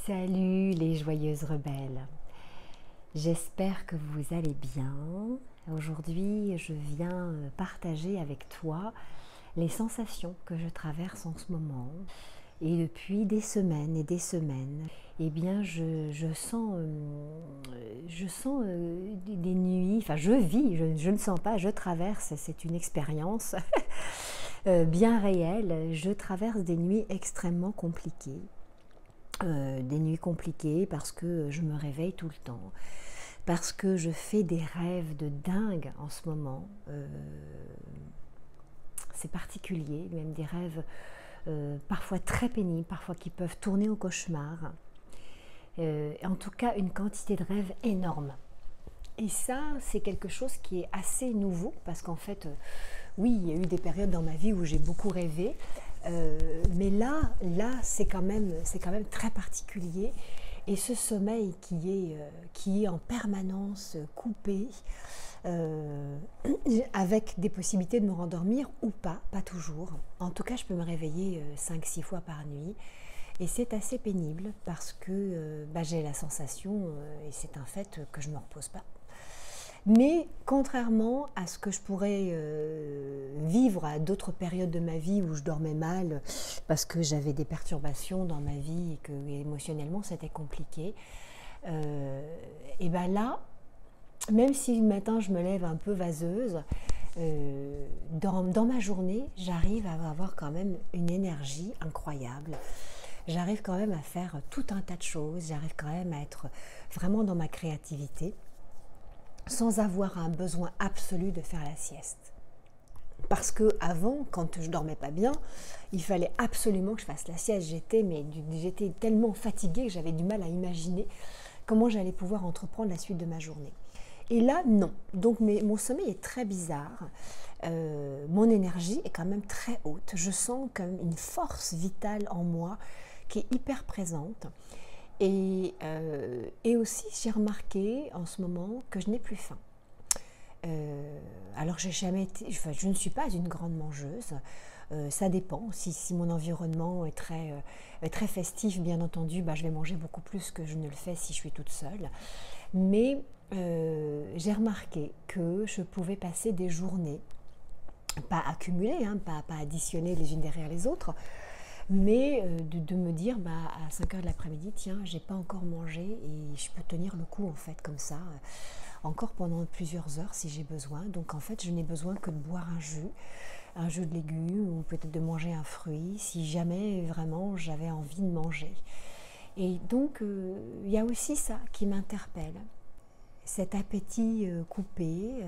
Salut les joyeuses rebelles, j'espère que vous allez bien. Aujourd'hui, je viens partager avec toi les sensations que je traverse en ce moment. Et depuis des semaines et des semaines, eh bien je sens des nuits, enfin je vis, je ne sens pas, je traverse, c'est une expérience bien réelle, je traverse des nuits extrêmement compliquées. Des nuits compliquées parce que je me réveille tout le temps, parce que je fais des rêves de dingue en ce moment. C'est particulier, même des rêves parfois très pénibles, parfois qui peuvent tourner au cauchemar. En tout cas, une quantité de rêves énorme. Et ça, c'est quelque chose qui est assez nouveau, parce qu'en fait, oui, il y a eu des périodes dans ma vie où j'ai beaucoup rêvé, mais là c'est quand même très particulier. Et ce sommeil qui est en permanence coupé, avec des possibilités de me rendormir ou pas toujours. En tout cas, je peux me réveiller 5-6 fois par nuit. Et c'est assez pénible parce que j'ai la sensation, et c'est un fait, que je ne me repose pas. Mais contrairement à ce que je pourrais vivre à d'autres périodes de ma vie où je dormais mal parce que j'avais des perturbations dans ma vie et que émotionnellement c'était compliqué, et bien là, même si le matin je me lève un peu vaseuse, dans ma journée, j'arrive à avoir quand même une énergie incroyable. J'arrive quand même à faire tout un tas de choses, j'arrive quand même à être vraiment dans ma créativité, sans avoir un besoin absolu de faire la sieste. Parce que avant, quand je dormais pas bien, il fallait absolument que je fasse la sieste. J'étais tellement fatiguée que j'avais du mal à imaginer comment j'allais pouvoir entreprendre la suite de ma journée. Et là, non. Donc mon sommeil est très bizarre. Mon énergie est quand même très haute. Je sens comme une force vitale en moi qui est hyper présente. Et aussi, j'ai remarqué en ce moment que je n'ai plus faim. Alors, je ne suis pas une grande mangeuse. Ça dépend. Si mon environnement est très festif, bien entendu, je vais manger beaucoup plus que je ne le fais si je suis toute seule. Mais j'ai remarqué que je pouvais passer des journées, pas accumulées, pas additionnées les unes derrière les autres, mais de me dire à 5h de l'après-midi, tiens, j'ai pas encore mangé et je peux tenir le coup en fait comme ça, encore pendant plusieurs heures si j'ai besoin. Donc en fait, je n'ai besoin que de boire un jus de légumes ou peut-être de manger un fruit si jamais vraiment j'avais envie de manger. Et donc il y a aussi ça qui m'interpelle. Cet appétit coupé,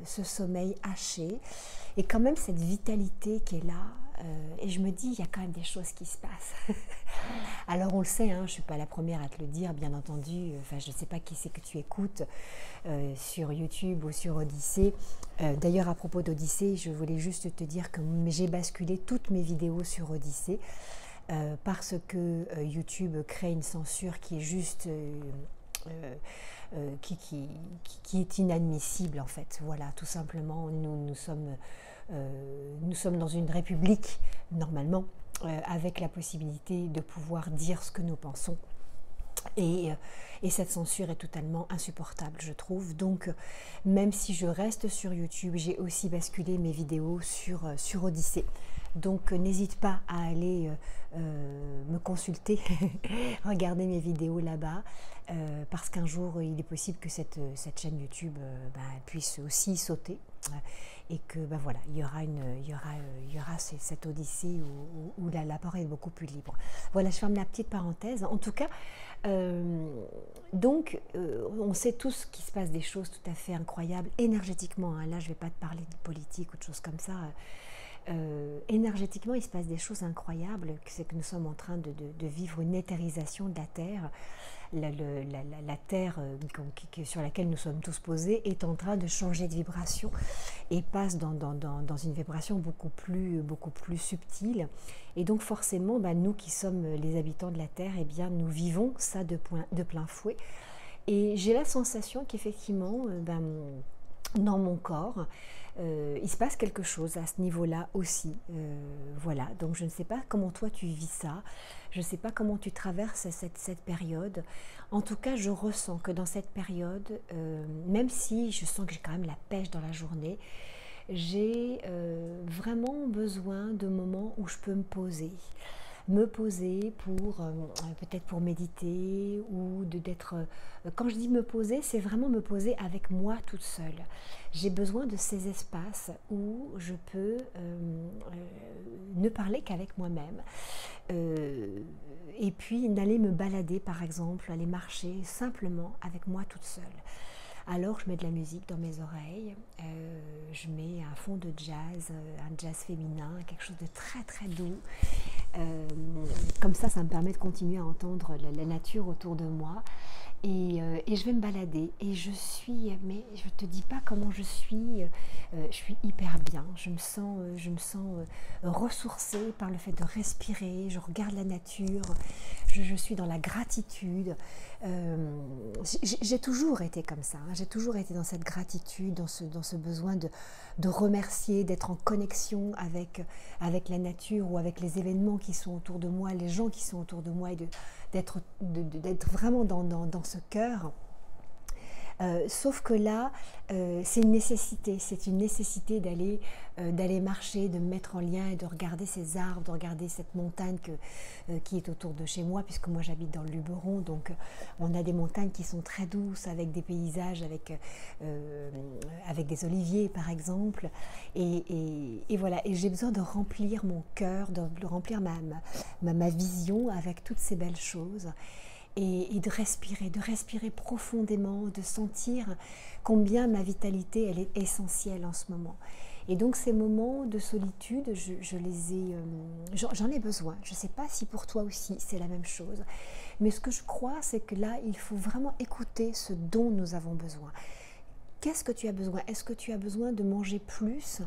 ce sommeil haché, et quand même cette vitalité qui est là. Et je me dis, il y a quand même des choses qui se passent. Alors on le sait, je ne suis pas la première à te le dire, bien entendu. Je ne sais pas qui c'est que tu écoutes sur YouTube ou sur Odyssée. D'ailleurs, à propos d'Odyssée, je voulais juste te dire que j'ai basculé toutes mes vidéos sur Odyssée parce que YouTube crée une censure qui est juste... qui est inadmissible en fait. Voilà, tout simplement, nous sommes dans une république normalement avec la possibilité de pouvoir dire ce que nous pensons. Et cette censure est totalement insupportable, je trouve. Donc, même si je reste sur YouTube, j'ai aussi basculé mes vidéos sur Odyssée. Donc, n'hésite pas à aller me consulter, regarder mes vidéos là-bas, parce qu'un jour, il est possible que cette chaîne YouTube puisse aussi sauter. Et que voilà, il y aura cette Odyssée où la parole est beaucoup plus libre. Voilà, je ferme la petite parenthèse. En tout cas, on sait tous qu'il se passe des choses tout à fait incroyables énergétiquement. Là, je ne vais pas te parler de politique ou de choses comme ça. Énergétiquement, il se passe des choses incroyables. C'est que nous sommes en train de vivre une éthérisation de la Terre. La Terre sur laquelle nous sommes tous posés est en train de changer de vibration et passe dans une vibration beaucoup plus subtile. Et donc forcément, nous qui sommes les habitants de la Terre, eh bien, nous vivons ça de plein fouet. Et j'ai la sensation qu'effectivement, dans mon corps. Il se passe quelque chose à ce niveau-là aussi. Voilà, donc je ne sais pas comment toi tu vis ça, je ne sais pas comment tu traverses cette période. En tout cas, je ressens que dans cette période, même si je sens que j'ai quand même la pêche dans la journée, j'ai vraiment besoin de moments où je peux me poser pour peut-être pour méditer ou d'être quand je dis me poser, c'est vraiment me poser avec moi toute seule. J'ai besoin de ces espaces où je peux ne parler qu'avec moi-même, et puis d'aller me balader par exemple, aller marcher simplement avec moi toute seule. Alors je mets de la musique dans mes oreilles, je mets un fond de jazz, un jazz féminin, quelque chose de très très doux. Comme ça me permet de continuer à entendre la nature autour de moi. Et je vais me balader et mais je te dis pas comment je suis hyper bien, je me sens ressourcée par le fait de respirer, je regarde la nature, je suis dans la gratitude. J'ai toujours été comme ça, hein, j'ai toujours été dans cette gratitude, dans ce besoin de remercier, d'être en connexion avec la nature ou avec les événements qui sont autour de moi, les gens qui sont autour de moi, et d'être vraiment dans ce cœur. Sauf que là, c'est une nécessité d'aller marcher, de me mettre en lien et de regarder ces arbres, de regarder cette montagne qui est autour de chez moi, puisque moi j'habite dans le Luberon, donc on a des montagnes qui sont très douces, avec des paysages, avec des oliviers par exemple, et voilà, et j'ai besoin de remplir mon cœur, de remplir ma vision avec toutes ces belles choses. Et de respirer profondément, de sentir combien ma vitalité elle est essentielle en ce moment. Et donc ces moments de solitude, j'en ai besoin. Je ne sais pas si pour toi aussi c'est la même chose, mais ce que je crois, c'est que là, il faut vraiment écouter ce dont nous avons besoin. Qu'est-ce que tu as besoin? Est-ce que tu as besoin de manger plus?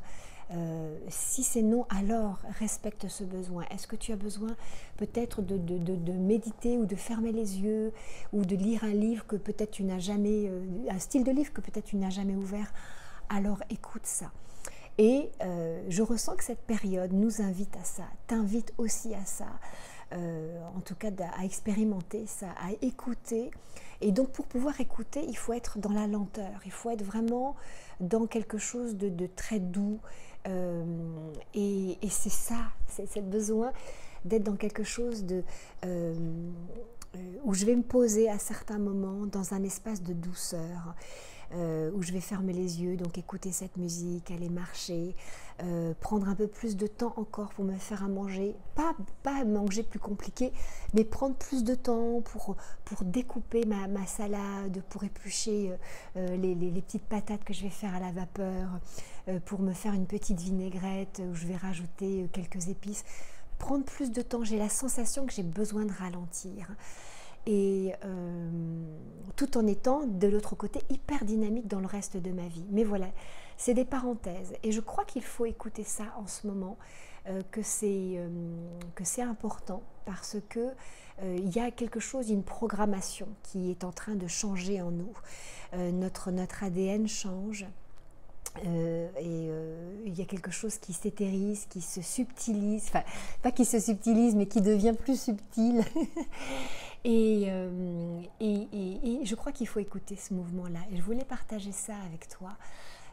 Si c'est non, alors respecte ce besoin. Est-ce que tu as besoin peut-être de méditer ou de fermer les yeux ou de lire un livre que peut-être tu n'as jamais, un style de livre que peut-être tu n'as jamais ouvert? Alors écoute ça. Et je ressens que cette période nous invite à ça, t'invite aussi à ça. En tout cas à expérimenter ça, à écouter. Et donc pour pouvoir écouter, il faut être dans la lenteur, il faut être vraiment dans quelque chose de très doux. Et c'est ça, c'est le besoin d'être dans quelque chose où je vais me poser à certains moments dans un espace de douceur, où je vais fermer les yeux, donc écouter cette musique, aller marcher, prendre un peu plus de temps encore pour me faire à manger, pas manger plus compliqué, mais prendre plus de temps pour découper ma salade, pour éplucher les petites patates que je vais faire à la vapeur, pour me faire une petite vinaigrette où je vais rajouter quelques épices. Prendre plus de temps, j'ai la sensation que j'ai besoin de ralentir. Et tout en étant de l'autre côté hyper dynamique dans le reste de ma vie. Mais voilà, c'est des parenthèses. Et je crois qu'il faut écouter ça en ce moment, que c'est important parce que il y a quelque chose, une programmation qui est en train de changer en nous. Notre ADN change. Il y a quelque chose qui s'éthérise, qui se subtilise, enfin pas qui se subtilise mais qui devient plus subtil. Et je crois qu'il faut écouter ce mouvement-là. Et je voulais partager ça avec toi,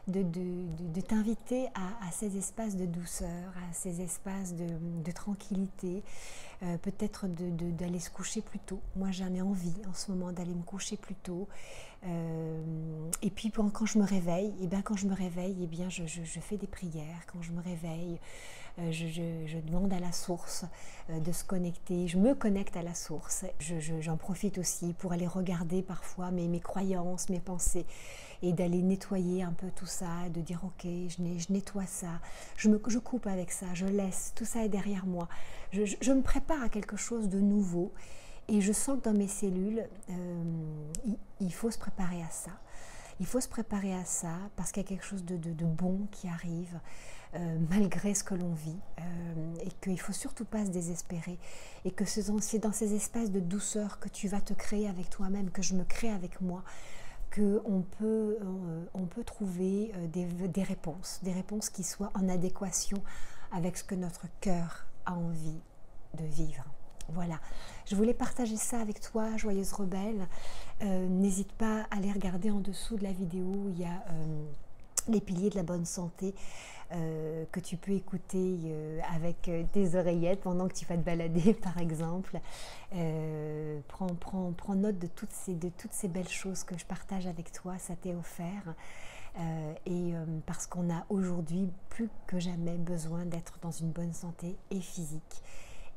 de t'inviter à ces espaces de douceur, à ces espaces de tranquillité, peut-être d'aller se coucher plus tôt. Moi j'en ai envie en ce moment d'aller me coucher plus tôt. Et puis quand je me réveille, je fais des prières. Quand je me réveille, je demande à la source de se connecter. Je me connecte à la source. J'en profite aussi pour aller regarder parfois mes croyances, mes pensées, et d'aller nettoyer un peu tout ça, de dire ok, je nettoie ça, je coupe avec ça, je laisse, tout ça est derrière moi. Je me prépare à quelque chose de nouveau. Et je sens que dans mes cellules, il faut se préparer à ça. Il faut se préparer à ça parce qu'il y a quelque chose de bon qui arrive malgré ce que l'on vit, et qu'il ne faut surtout pas se désespérer. Et que c'est dans ces espaces de douceur que tu vas te créer avec toi-même, que je me crée avec moi, on peut trouver des réponses qui soient en adéquation avec ce que notre cœur a envie de vivre. Voilà, je voulais partager ça avec toi, joyeuse rebelle. N'hésite pas à aller regarder en dessous de la vidéo, il y a les piliers de la bonne santé que tu peux écouter avec tes oreillettes pendant que tu vas te balader par exemple. Prends note de toutes ces belles choses que je partage avec toi, ça t'est offert. Parce qu'on a aujourd'hui plus que jamais besoin d'être dans une bonne santé et physique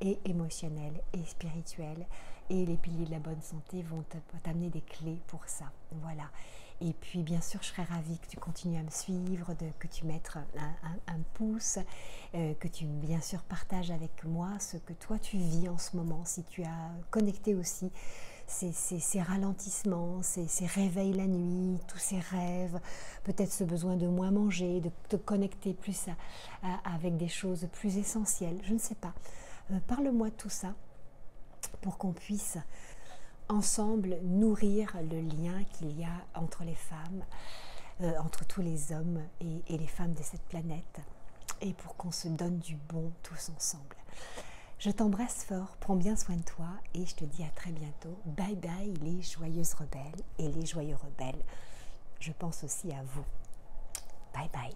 et émotionnelle et spirituelle, et les piliers de la bonne santé vont t'amener des clés pour ça. Voilà. Et puis bien sûr je serais ravie que tu continues à me suivre, que tu mettes un pouce, que tu bien sûr partages avec moi ce que toi tu vis en ce moment, si tu as connecté aussi ces ralentissements, ces réveils la nuit, tous ces rêves, peut-être ce besoin de moins manger, de te connecter plus avec des choses plus essentielles, je ne sais pas. Parle-moi de tout ça pour qu'on puisse ensemble nourrir le lien qu'il y a entre les femmes, entre tous les hommes et les femmes de cette planète, et pour qu'on se donne du bon tous ensemble. Je t'embrasse fort, prends bien soin de toi et je te dis à très bientôt. Bye bye les joyeuses rebelles et les joyeux rebelles. Je pense aussi à vous. Bye bye.